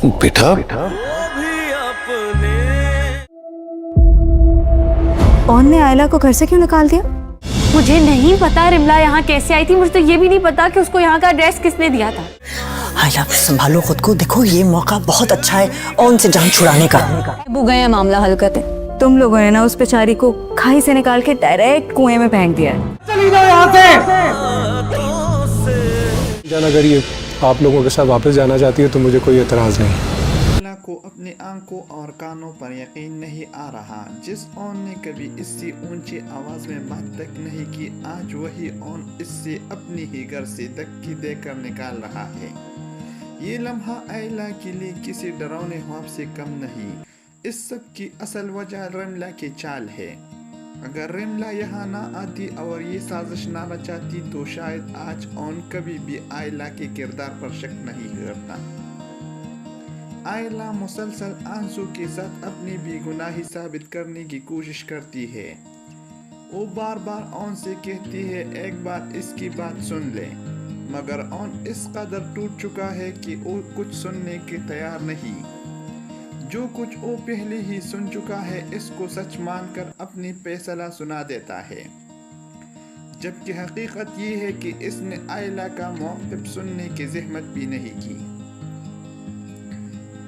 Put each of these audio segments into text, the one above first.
बेटा कौन ने आयला को घर से क्यों निकाल दिया? मुझे नहीं पता रिमला यहाँ कैसे आई थी। मुझे तो ये भी नहीं पता कि उसको यहाँ का एड्रेस किसने दिया था। आयला संभालो खुद को, देखो ये मौका बहुत अच्छा है ओन से जान छुड़ाने का। वो गए मामला हल करते। तुम लोगों ने ना उस बेचारी को खाई से निकाल के डायरेक्ट कुएं में फेंक दिया है। चली जाओ यहाँ से। जान अगर ये आप लोगों के साथ वापस जाना चाहती है तो मुझे कोई एतराज नहीं। को अपनी आंखों और कानों पर यकीन नहीं आ रहा। जिस ओन ने कभी इससे ऊंची आवाज में बात तक नहीं की, आज वही ओन इससे अपनी ही घर से धक्की देकर निकाल रहा है। ये लम्हा आयला के लिए किसी डरावने ख्वाब से कम नहीं। इस सब की असल वजह रिमला की चाल है। अगर रिमला यहाँ ना आती और ये साजिश ना रचाती तो शायद आज ओन कभी भी आयला के किरदार पर शक नहीं करता। आयला मुसलसल आंसू के साथ अपनी बेगुनाही साबित करने की कोशिश करती है। वो बार बार ओन से कहती है एक बार इसकी बात सुन ले, मगर ओन इस कदर टूट चुका है कि वो कुछ सुनने के तैयार नहीं। जो कुछ वो पहले ही सुन चुका है इसको सच मानकर अपनी फैसला सुना देता है, जबकि हकीकत ये है कि इसने आयला का मौक़िफ़ सुनने की ज़हमत भी नहीं की।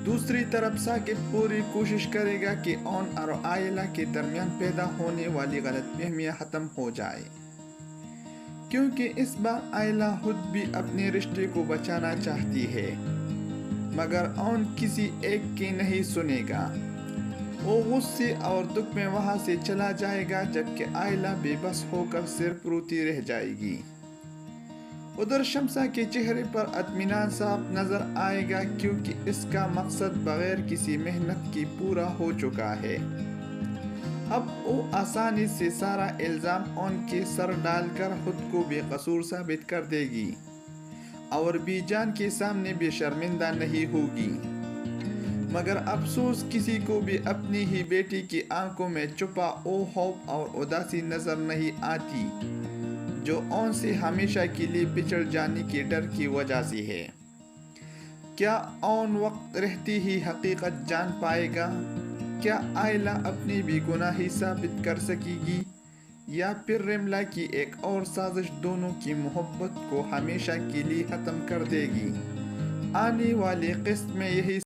दूसरी तरफ साकिब पूरी कोशिश करेगा कि ओन और आयला के दरमियान पैदा होने वाली गलतफहमियां खत्म हो जाए, क्योंकि इस बार आयला खुद भी अपने रिश्ते को बचाना चाहती है, मगर ओन किसी एक की नहीं सुनेगा। वो गुस्से और दुख में वहां से चला जाएगा, जबकि आयला बेबस होकर सिर्फ रोती रह जाएगी। उधर शम्सा के चेहरे पर इत्मीनान साफ नजर आएगा, क्योंकि इसका मकसद बगैर किसी मेहनत की पूरा हो चुका है। अब वो आसानी से सारा इल्जाम ओन के सर डालकर खुद को बेकसूर साबित कर देगी और बीजान के सामने भी शर्मिंदा नहीं होगी। मगर अफसोस किसी को भी अपनी ही बेटी की आंखों में छुपा वो खौफ और उदासी नजर नहीं आती, जो ओन से हमेशा के लिए पिछड़ जाने के डर की वजह से है। क्या ओन वक्त रहती ही हकीकत जान पाएगा? क्या आयला अपनी बेगुनाही साबित कर सकेगी, या फिर रिमला की एक और साजिश दोनों की मोहब्बत को हमेशा के लिए खत्म कर देगी? आने वाली किस्त में यही